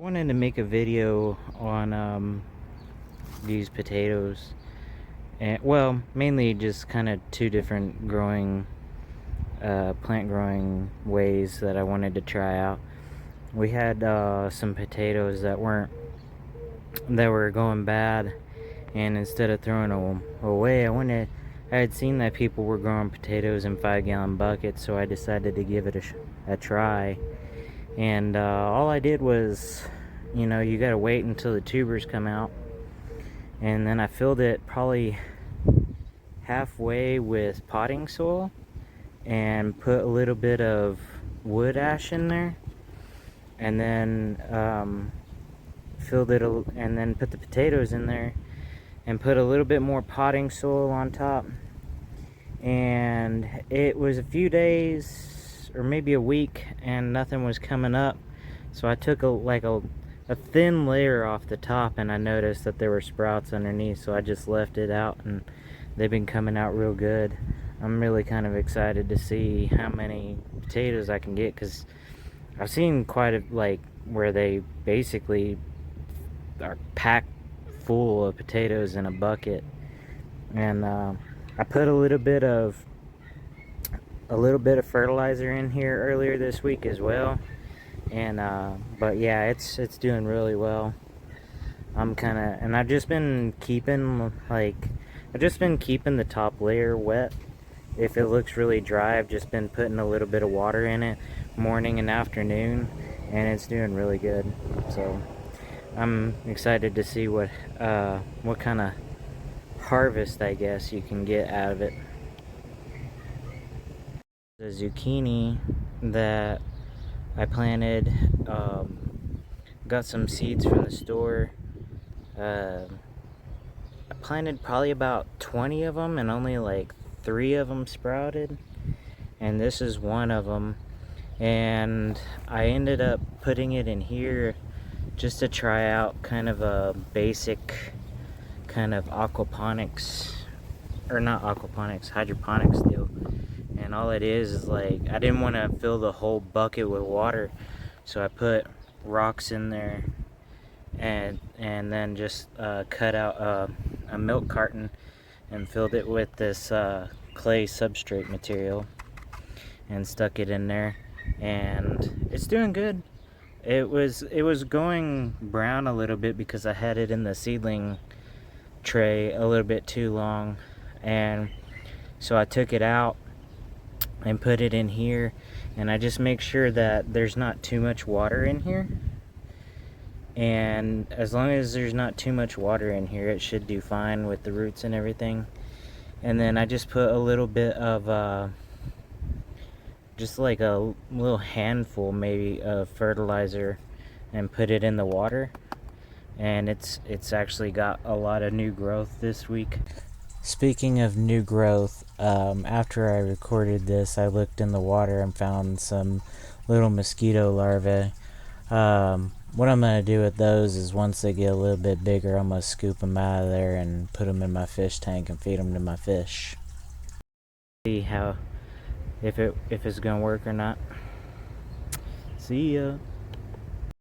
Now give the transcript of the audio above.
I wanted to make a video on these potatoes, and well, mainly just kind of two different plant growing ways that I wanted to try out. We had some potatoes that were going bad, and instead of throwing them away, I had seen that people were growing potatoes in 5-gallon buckets, so I decided to give it a try. And all I did was, you gotta wait until the tubers come out, and then I filled it probably halfway with potting soil and put a little bit of wood ash in there, and then filled it and then put the potatoes in there and put a little bit more potting soil on top. And it was a few days or maybe a week and nothing was coming up, so I took a thin layer off the top, and I noticed that there were sprouts underneath, so I just left it out, and they've been coming out real good. I'm really kind of excited to see how many potatoes I can get, because I've seen quite a where they basically are packed full of potatoes in a bucket. And I put a little bit of fertilizer in here earlier this week as well, and but yeah, it's doing really well. And I've just been keeping the top layer wet. If it looks really dry, I've just been putting a little bit of water in it morning and afternoon, and it's doing really good. So I'm excited to see what kind of harvest, I guess, you can get out of it. The zucchini that I planted, got some seeds from the store. I planted probably about 20 of them, and only like 3 of them sprouted, and this is one of them. And I ended up putting it in here just to try out kind of a basic kind of aquaponics, or not aquaponics, hydroponics deal. And all it is I didn't want to fill the whole bucket with water, so I put rocks in there, and then just cut out a milk carton and filled it with this clay substrate material and stuck it in there, and it's doing good. It was going brown a little bit because I had it in the seedling tray a little bit too long, and so I took it out and put it in here, and I just make sure that there's not too much water in here, and as long as there's not too much water in here, it should do fine with the roots and everything. And then I just put a little bit of just like a little handful maybe of fertilizer and put it in the water, and it's actually got a lot of new growth this week. Speaking of new growth, after I recorded this, I looked in the water and found some little mosquito larvae. What I'm going to do with those is, once they get a little bit bigger, I'm going to scoop them out of there and put them in my fish tank and feed them to my fish. See how if it's going to work or not. See ya.